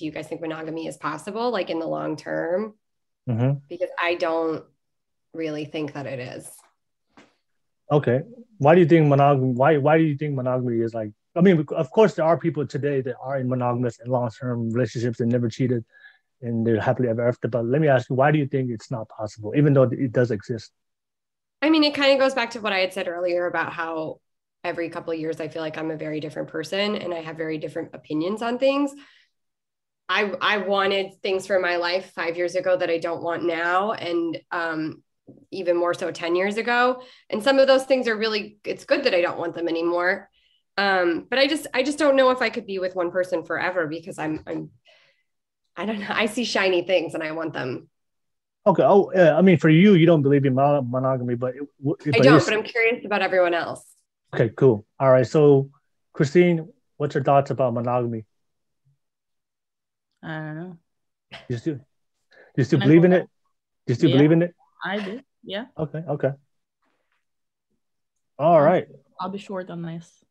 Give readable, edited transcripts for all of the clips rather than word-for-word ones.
do you guys think monogamy is possible, like in the long term? Mm-hmm. Because I don't really think that it is. Okay. Why do you think monogamy? Why do you think monogamy is like? I mean, of course, there are people today that are in monogamous and long-term relationships and never cheated and they're happily ever after. But let me ask you, why do you think it's not possible, even though it does exist? I mean, it kind of goes back to what I had said earlier about how every couple of years I feel like I'm a very different person and I have very different opinions on things. I wanted things for my life 5 years ago that I don't want now, and even more so 10 years ago. And some of those things are really, it's good that I don't want them anymore. But I just don't know if I could be with one person forever because I don't know. I see shiny things and I want them. Okay. Oh, yeah. I mean, for you, you don't believe in monogamy, I don't, but I'm curious about everyone else. okay, cool. All right. So, Christine, what's your thoughts about monogamy? I don't know. You still believe in it? You still Yeah, believe in it? I do. Yeah. Okay. Okay. All right. I'll be short on this.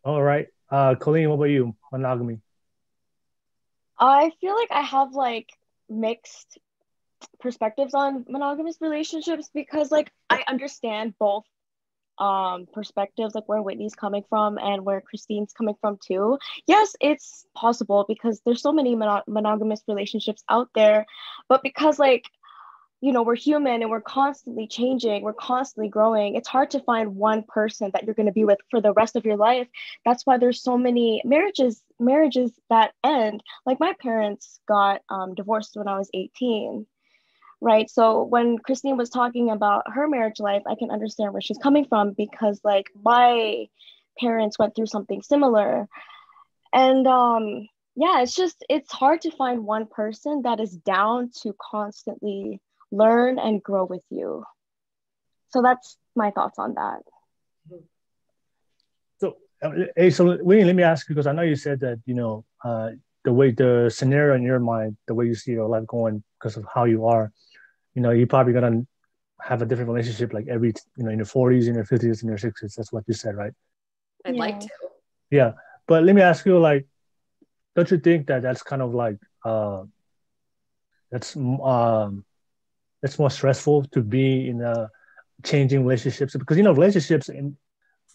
All right. Colleen, what about you? Monogamy. I feel like I have like mixed perspectives on monogamous relationships because like I understand both perspectives, like where Whitney's coming from and where Christine's coming from too. Yes, it's possible because there's so many monogamous relationships out there, but because like we're human and we're constantly changing, we're constantly growing. It's hard to find one person that you're going to be with for the rest of your life. That's why there's so many marriages that end. Like my parents got divorced when I was 18, right? So when Christine was talking about her marriage life, I can understand where she's coming from because like my parents went through something similar. And yeah, it's hard to find one person that is down to constantly learn and grow with you. So that's my thoughts on that. So, hey, so William, let me ask you because I know you said that the scenario in your mind, the way you see your life going because of how you are, you're probably gonna have a different relationship like every in your 40s, in your 50s, in your 60s. That's what you said, right? I'd like to. Yeah, but let me ask you, like, don't you think that that's kind of like that's it's more stressful to be in a changing relationships because relationships and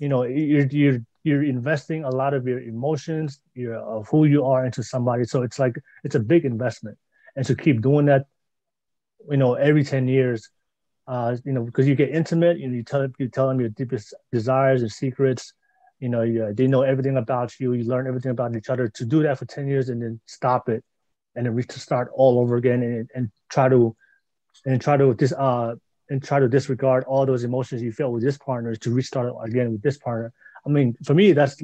you're investing a lot of your emotions of who you are into somebody, so it's like it's a big investment, and to keep doing that every 10 years because you get intimate and you tell them your deepest desires and secrets, they know everything about you, you learn everything about each other. To do that for 10 years and then stop it and then to start all over again and try to disregard all those emotions you felt with this partner to restart again with this partner. I mean, for me, that's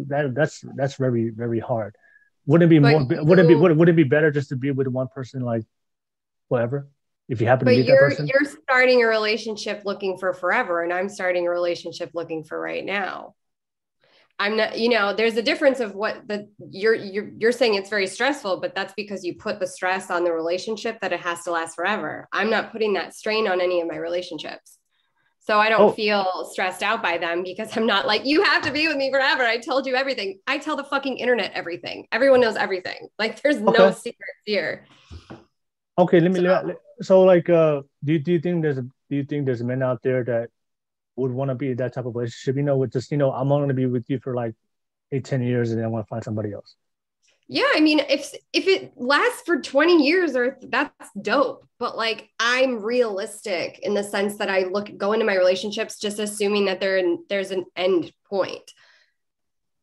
very, very hard. Wouldn't it be would it be better just to be with one person like forever if you happen to meet that person? You're starting a relationship looking for forever, and I'm starting a relationship looking for right now. I'm not, there's a difference of what you're saying it's very stressful, but that's because you put the stress on the relationship that it has to last forever. I'm not putting that strain on any of my relationships. So I don't feel stressed out by them because I'm not like, you have to be with me forever. I told you everything. I tell the fucking internet everything. Everyone knows everything. Like there's no secrets here. Okay, do you think there's men out there that would want to be in that type of relationship, with just, I'm only going to be with you for like 8-10 years and then I want to find somebody else? Yeah, I mean, if it lasts for 20 years, or that's dope. But like, I'm realistic in the sense that I go into my relationships just assuming that there's an end point.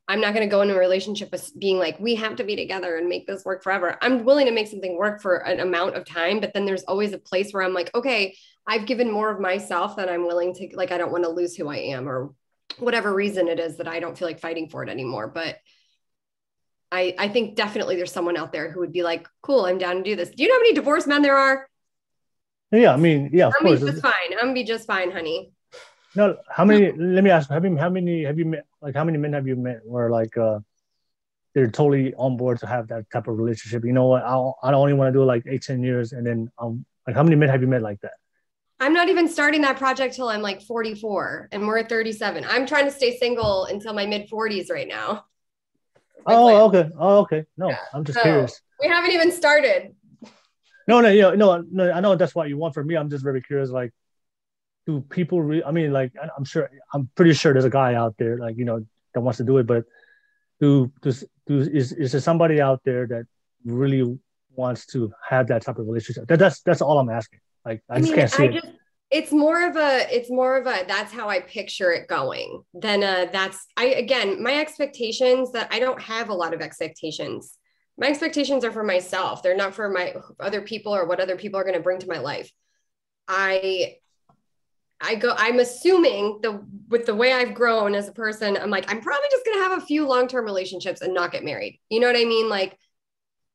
I'm not going to go into a relationship with being like, we have to be together and make this work forever. I'm willing to make something work for an amount of time, but then there's always a place where I'm like, okay, I've given more of myself than I'm willing to, like, I don't want to lose who I am or whatever reason it is that I don't feel like fighting for it anymore. But I think definitely there's someone out there who would be like, cool, I'm down to do this. Do you know how many divorced men there are? Yeah, I mean, yeah, of course. I'm gonna be just fine, honey. No, how many? Let me ask. How many have you met? Like, how many men have you met where like they're totally on board to have that type of relationship? You know what? I don't only want to do like 8-10 years, and then like how many men have you met like that? I'm not even starting that project till I'm like 44, and we're at 37. I'm trying to stay single until my mid 40s right now. my plan. okay. Oh, okay. No, Yeah. I'm just So, curious. we haven't even started. No, I know that's what you want from me. I'm just very curious. Like, do people? I mean, like, I'm pretty sure there's a guy out there, like, that wants to do it. But is there somebody out there that really wants to have that type of relationship? That's all I'm asking. Like, I just can't see it. It's more of a that's how I picture it going than my expectations that I don't have a lot of expectations. My expectations are for myself. They're not for my other people or what other people are going to bring to my life. I'm assuming with the way I've grown as a person, I'm like, I'm probably just going to have a few long-term relationships and not get married. You know what I mean? Like,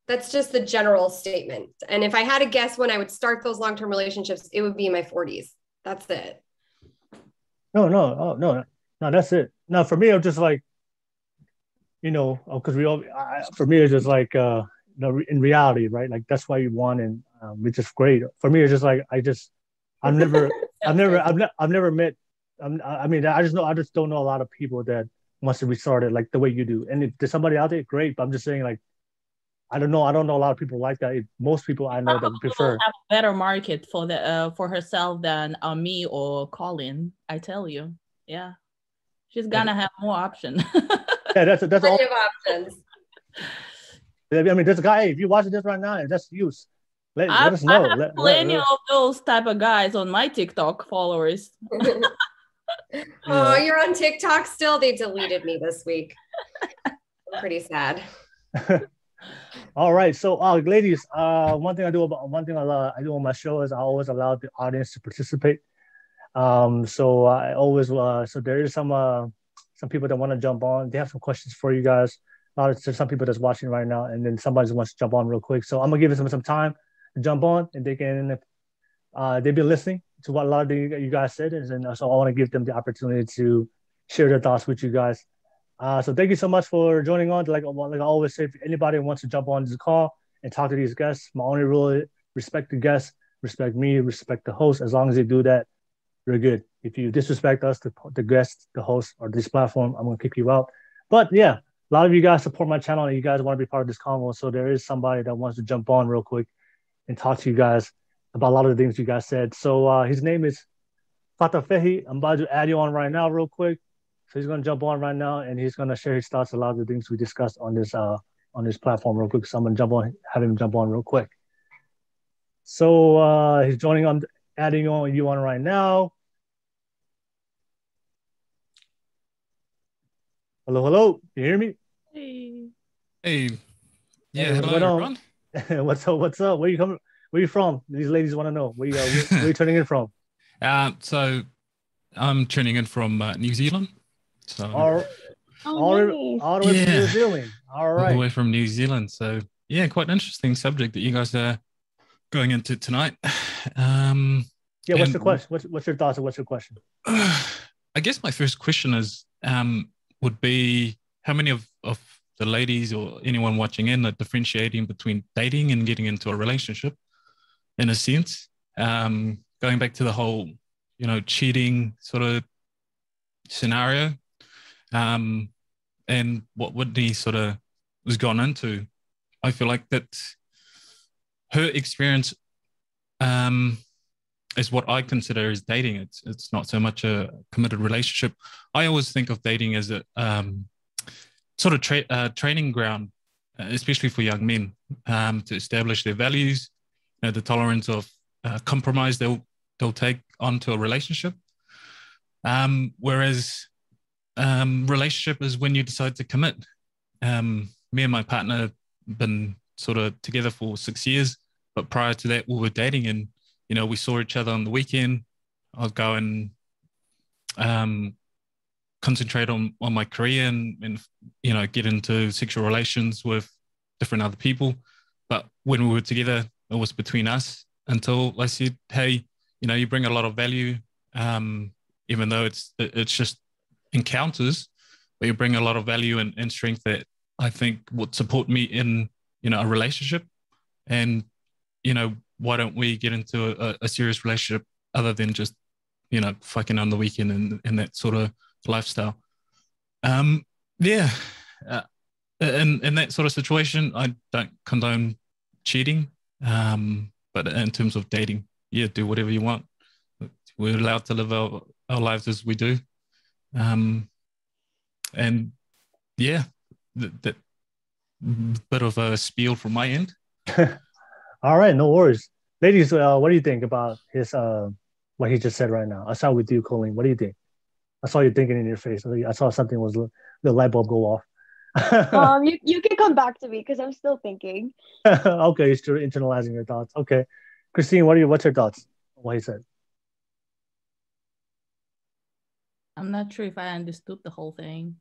that's just the general statement. And if I had to guess when I would start those long-term relationships, it would be in my 40s. That's it. No, that's it. No, for me, I'm just like, because for me, it's just like, in reality, right? Like, that's why you want, and which is great. For me, it's just like, I've never met. I just don't know a lot of people that wants to restart it like the way you do. And if there's somebody out there, great. But I'm just saying, like, I don't know a lot of people like that. Most people I know that prefer have a better market for herself than me or Colin. I tell you, yeah, she's gonna have more options. Yeah, that's Plenty all. of options. I mean, there's a guy. If you're watching this right now, that's you. Let us know. I have plenty of those type of guys on my TikTok followers. Oh, you're on TikTok still? They deleted me this week. I'm pretty sad. All right, so ladies, one thing I do on my show is I always allow the audience to participate. So I always so there is some people that want to jump on. They have some questions for you guys. There's some people that's watching right now, and then somebody wants to jump on real quick. So I'm gonna give them some time to jump on, and they've been listening to what a lot of you guys said, and so I want to give them the opportunity to share their thoughts with you guys. So thank you so much for joining on. Like I always say, if anybody wants to jump on this call and talk to these guests, my only rule is respect the guests, respect me, respect the host. As long as they do that, you're good. If you disrespect us, the guest, the host, or this platform, I'm going to kick you out. But yeah, a lot of you guys support my channel and you guys want to be part of this convo. So there is somebody that wants to jump on real quick and talk to you guys about a lot of the things you guys said. So his name is Fatafehi. I'm about to add you on right now real quick. So he's going to jump on right now, and he's going to share his thoughts, a lot of the things we discussed on this platform real quick. So I'm going to have him jump on real quick. So he's adding you on right now. Hello. Can you hear me? Hey. Yeah, hello, everyone. What's up? Where you from? These ladies want to know. Where you turning in from? So I'm tuning in from New Zealand. So all the way from New Zealand. All right. All the way from New Zealand. So yeah, quite an interesting subject that you guys are going into tonight. What's the question? What's your thoughts and what's your question? I guess my first question is would be how many of the ladies or anyone watching in are differentiating between dating and getting into a relationship in a sense. Going back to the whole, cheating sort of scenario, and what Whitney sort of was gone into. I feel like that her experience is what I consider as dating. It's not so much a committed relationship. I always think of dating as a sort of training ground, especially for young men, to establish their values, the tolerance of compromise they'll take onto a relationship. Whereas relationship is when you decide to commit. Me and my partner have been sort of together for 6 years, but prior to that we were dating, and we saw each other on the weekend. I'd go and concentrate on my career and get into sexual relations with different other people. But when we were together, it was between us until I said, hey, you bring a lot of value, even though it's just encounters, but you bring a lot of value and strength that I think would support me in, a relationship. And, why don't we get into a serious relationship other than just, fucking on the weekend and that sort of lifestyle. in that sort of situation, I don't condone cheating. But in terms of dating, yeah, do whatever you want. We're allowed to live our lives as we do. And yeah, that bit of a spiel from my end. All right, no worries. Ladies, what do you think about his what he just said right now? I'll start with you, Colleen. What do you think? I saw you thinking in your face. I saw something was the light bulb go off. You can come back to me because I'm still thinking. Okay, you're still internalizing your thoughts. Okay, Christine, what's your thoughts on what he said? I'm not sure if I understood the whole thing.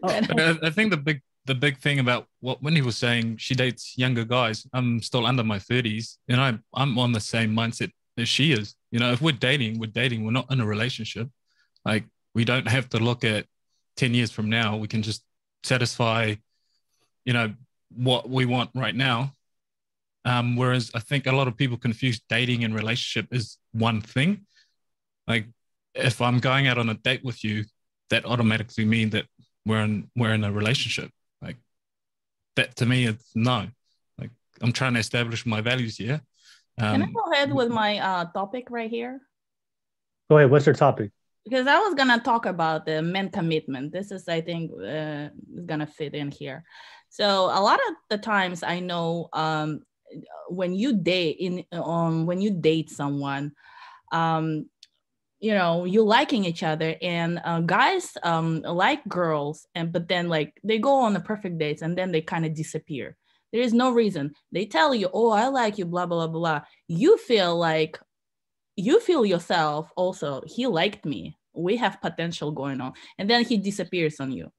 I think the big thing about what Whitney was saying, she dates younger guys. I'm still under my 30s, and I'm on the same mindset as she is. You know, if we're dating. We're not in a relationship. Like, we don't have to look at 10 years from now. We can just satisfy, you know, what we want right now. Whereas I think a lot of people confuse dating and relationship as one thing. Like, if I'm going out on a date with you, that automatically means that we're in a relationship. Like, that to me, it's no. Like, I'm trying to establish my values here. Can I go ahead with my topic right here? Go ahead. What's your topic? Because I was gonna talk about the men commitment. This is, I think, is gonna fit in here. So a lot of the times, I know when you date someone, you know, you liking each other, and guys like girls, but then like they go on the perfect dates and then they kind of disappear. There is no reason. They tell you, oh, I like you, blah, blah, blah, blah. You feel yourself also, he liked me. We have potential going on. And then he disappears on you.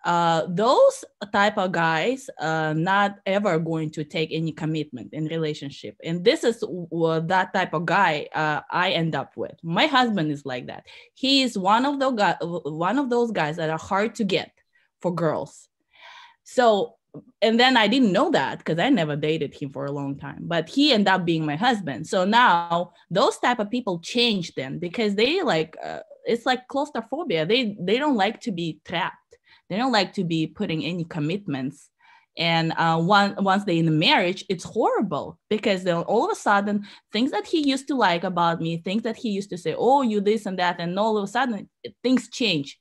Those type of guys not ever going to take any commitment in relationship. And this is that type of guy I end up with. My husband is like that. He is one of those guys that are hard to get for girls. So, and then I didn't know that because I never dated him for a long time, but he ended up being my husband. So now those type of people change them because they like, it's like claustrophobia. They don't like to be trapped. They don't like to be putting any commitments. And once they're in a marriage, it's horrible because then all of a sudden, things that he used to like about me, things that he used to say, oh, you this and that, and all of a sudden things change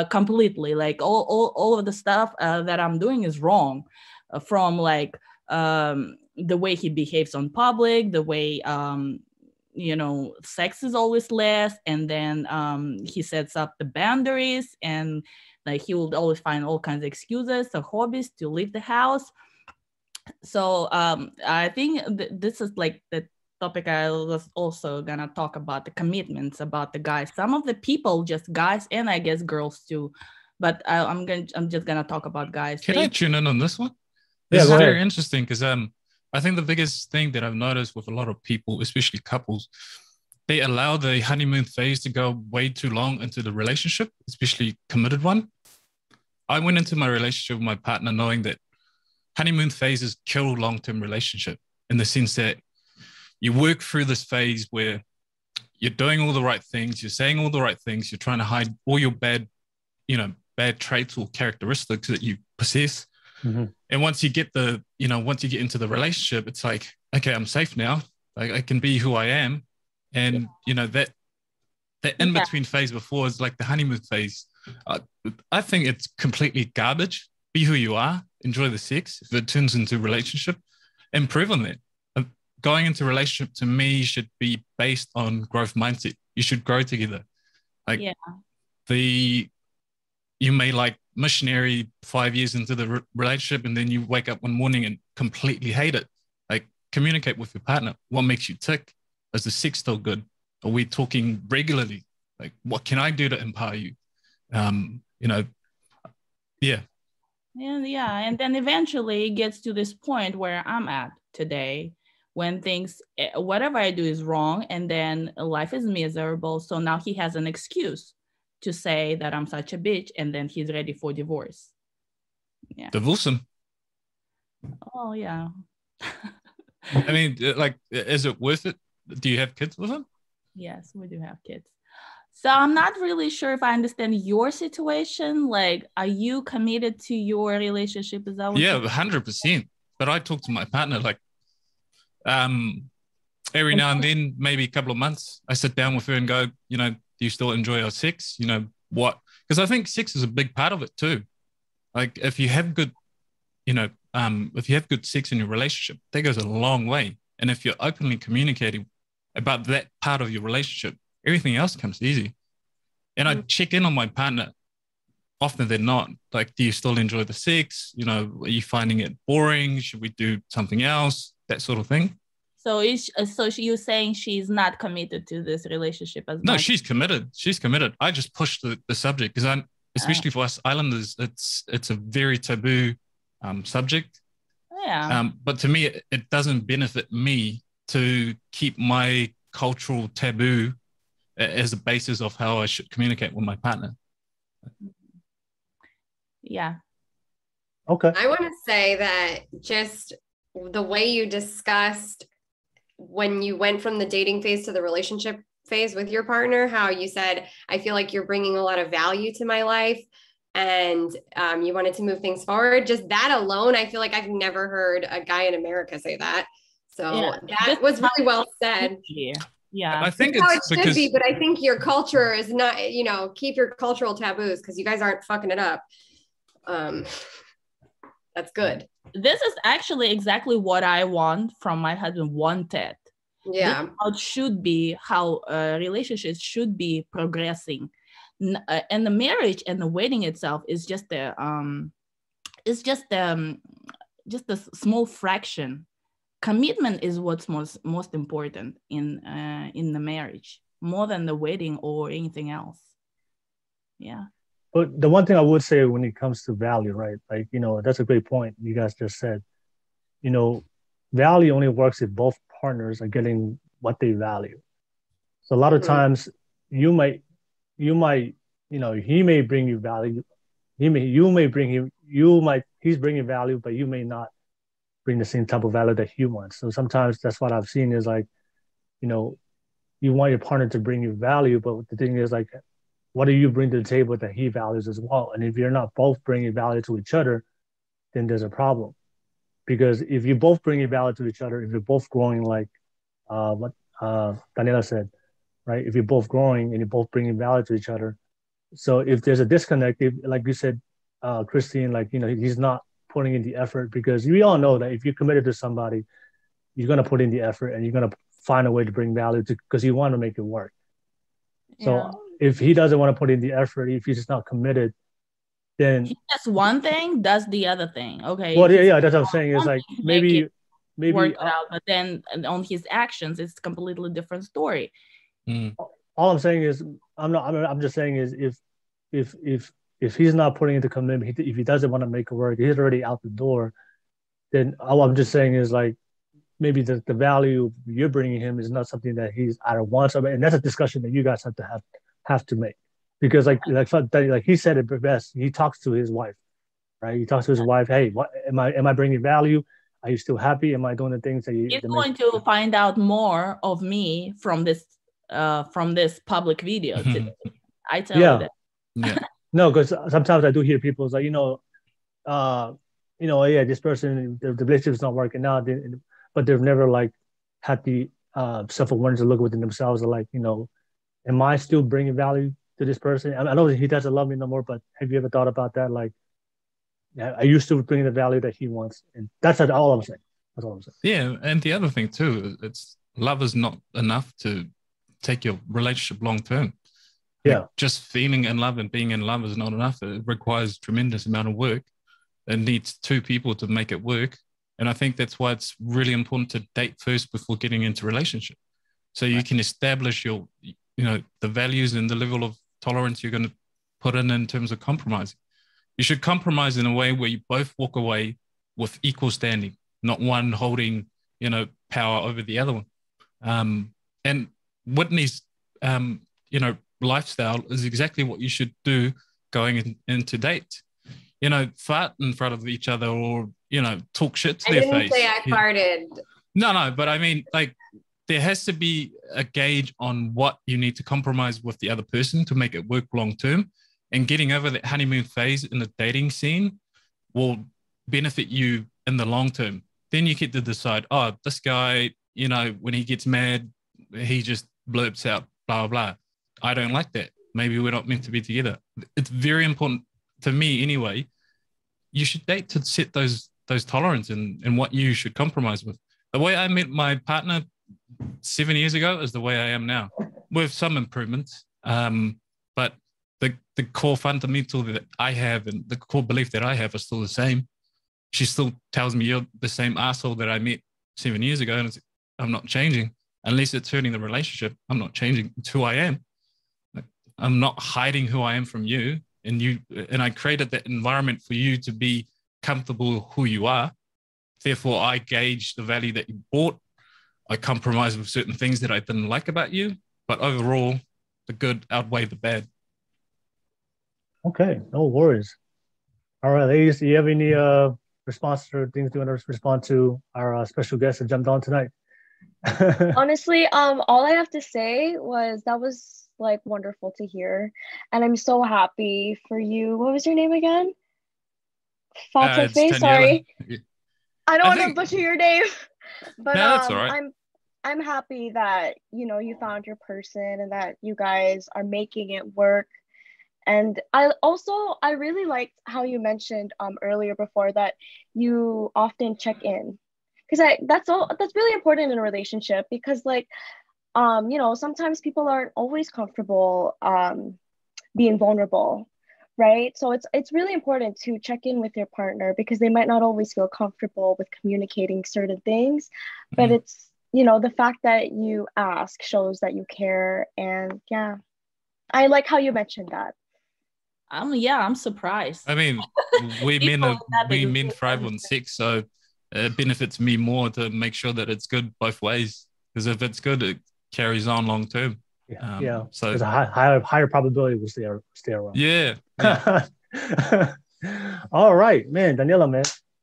completely. Like all of the stuff that I'm doing is wrong, from like the way he behaves on public, the way you know, sex is always less, and then he sets up the boundaries, and like he will always find all kinds of excuses or hobbies to leave the house. So I think this is like the topic I was also gonna talk about, the commitments about the guys. Some of the people, just guys, and I guess girls too, but I'm just gonna talk about guys. Can I tune in on this one? This is very interesting because I think the biggest thing that I've noticed with a lot of people, especially couples, they allow the honeymoon phase to go way too long into the relationship, especially committed one. I went into my relationship with my partner knowing that honeymoon phases kill long-term relationship, in the sense that you work through this phase where you're doing all the right things, you're saying all the right things, you're trying to hide all your bad traits or characteristics that you possess. Mm-hmm. And once you get into the relationship, it's like, okay, I'm safe now. Like, I can be who I am. And, you know, that in-between phase before is like the honeymoon phase. I think it's completely garbage. Be who you are. Enjoy the sex. If it turns into a relationship, improve on that. Going into a relationship, to me, should be based on growth mindset. You should grow together. Like, you may like missionary 5 years into the relationship, and then you wake up one morning and completely hate it. Like, communicate with your partner. What makes you tick? Is the sex still good? Are we talking regularly? Like, what can I do to empower you? You know, yeah. And then eventually it gets to this point where I'm at today, when things, whatever I do is wrong, and then life is miserable. So now he has an excuse to say that I'm such a bitch, and then he's ready for divorce. Yeah. Divorce him. Oh, yeah. I mean, like, is it worth it? Do you have kids with him? Yes, we do have kids. So I'm not really sure if I understand your situation. Like, are you committed to your relationship? Is that what? Yeah, 100%. But I talk to my partner like every now and then, maybe a couple of months. I sit down with her and go, you know, do you still enjoy our sex? You know what? Because I think sex is a big part of it too. Like if you have good, you know, if you have good sex in your relationship, that goes a long way. And if you're openly communicating about that part of your relationship, everything else comes easy. And I check in on my partner often than not. Like, do you still enjoy the sex? You know, are you finding it boring? Should we do something else? That sort of thing. So you're saying she's not committed to this relationship as No, much? she's committed. She's committed. I just pushed the subject because especially for us islanders, it's a very taboo subject. Yeah. But to me, it doesn't benefit me to keep my cultural taboo as a basis of how I should communicate with my partner. Yeah. Okay. I want to say that just the way you discussed when you went from the dating phase to the relationship phase with your partner, how you said, I feel like you're bringing a lot of value to my life and you wanted to move things forward. Just that alone, I feel like I've never heard a guy in America say that. So that was really well said. Yeah. I think it's how it because should be, but I think your culture is not, you know, keep your cultural taboos because you guys aren't fucking it up. That's good. This is actually exactly what I want from my husband wanted. Yeah. How it should be, how relationships should be progressing. And the marriage and the wedding itself is just a small fraction. Commitment is what's most important in the marriage, more than the wedding or anything else. Yeah. But the one thing I would say when it comes to value, right? Like, you know, that's a great point you guys just said. You know, value only works if both partners are getting what they value. So a lot of times you might, you know, he may bring you value. He's bringing value, but you may not bring the same type of value that he wants. So sometimes that's what I've seen is like, you know, you want your partner to bring you value, but the thing is like, what do you bring to the table that he values as well? And if you're not both bringing value to each other, then there's a problem. Because if you both bring value to each other, if you're both growing like what Daniela said, right? If you're both growing and you're both bringing value to each other, so if there's a disconnect, like you said, Christine, like, you know, he's not putting in the effort, because we all know that if you're committed to somebody, you're going to put in the effort and you're going to find a way to bring value to, because you want to make it work. So if he doesn't want to put in the effort, if he's just not committed, then he does one thing, does the other thing. Okay. Well, yeah, that's what I'm saying. It's like maybe work it out, but then on his actions, it's a completely different story. All I'm saying is, I'm just saying is if he's not putting into commitment, if he doesn't want to make it work, he's already out the door. Then all I'm just saying is like, maybe the value you're bringing him is not something that he's either wants, and that's a discussion that you guys have to make, because like he said it best. He talks to his wife, right? He talks to his wife. Hey, what am I bringing value? Are you still happy? Am I doing the things that you? He's going to find out more of me from this public video today. I tell you that. Yeah. No, because sometimes I do hear people like, yeah, this person, the relationship is not working out, but they've never like had the self-awareness to look within themselves and like, am I still bringing value to this person? I know he doesn't love me no more, but have you ever thought about that? Like, are you still bringing the value that he wants? And that's all I'm saying. That's all I'm saying. Yeah, and the other thing too, it's love is not enough to take your relationship long term. Yeah, like, just feeling in love and being in love is not enough. It requires tremendous amount of work. It needs two people to make it work. And I think that's why it's really important to date first before getting into a relationship. So you can establish your, the values and the level of tolerance you're going to put in terms of compromising. You should compromise in a way where you both walk away with equal standing, not one holding, power over the other one. And Whitney's, lifestyle is exactly what you should do going into date. Fart in front of each other or, talk shit to their face. I didn't say I farted. No, but I mean, like, there has to be a gauge on what you need to compromise with the other person to make it work long term. And getting over that honeymoon phase in the dating scene will benefit you in the long term. Then you get to decide, oh, this guy, you know, when he gets mad, he just blurps out, blah, blah, blah. I don't like that. Maybe we're not meant to be together. It's very important to me anyway. You should date to set those tolerance and what you should compromise with. The way I met my partner 7 years ago is the way I am now, with some improvements. But the core fundamental that I have and the core belief that I have are still the same. She still tells me you're the same asshole that I met 7 years ago, and I'm not changing. Unless it's hurting the relationship, I'm not changing. It's who I am. I'm not hiding who I am from you. And I created that environment for you to be comfortable who you are. Therefore, I gauge the value that you brought. I compromise with certain things that I didn't like about you. But overall, the good outweigh the bad. Okay, no worries. All right, ladies, do you have any response or things you want to respond to our special guest that jumped on tonight? Honestly, all I have to say was that was like wonderful to hear, and I'm so happy for you. What was your name again? Fatafe, sorry. I don't want to butcher your name, but no, that's all right. I'm happy that you found your person and that you guys are making it work. And I really liked how you mentioned earlier before that you often check in, because that's really important in a relationship, because like sometimes people aren't always comfortable being vulnerable, right? So it's really important to check in with your partner, because they might not always feel comfortable with communicating certain things, but it's the fact that you ask shows that you care. And yeah, I like how you mentioned that. I'm surprised. I mean, we men thrive on sex, so it benefits me more to make sure that it's good both ways. Because if it's good, it carries on long term. So there's a higher probability we'll stay around. Yeah. All right, man, Daniela,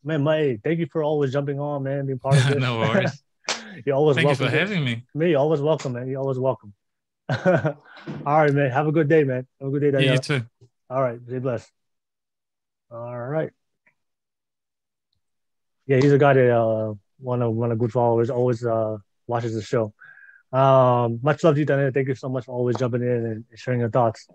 man, thank you for always jumping on, man, being part of this. No worries. You're always Thank welcome. you for having me. You're always welcome, man. You're always welcome. All right, man. Have a good day, man. Have a good day, Daniela. Yeah, you too. All right. Stay blessed. All right. Yeah, he's a guy that one of good followers, always watches the show. Much love to you, Daniela. Thank you so much for always jumping in and sharing your thoughts.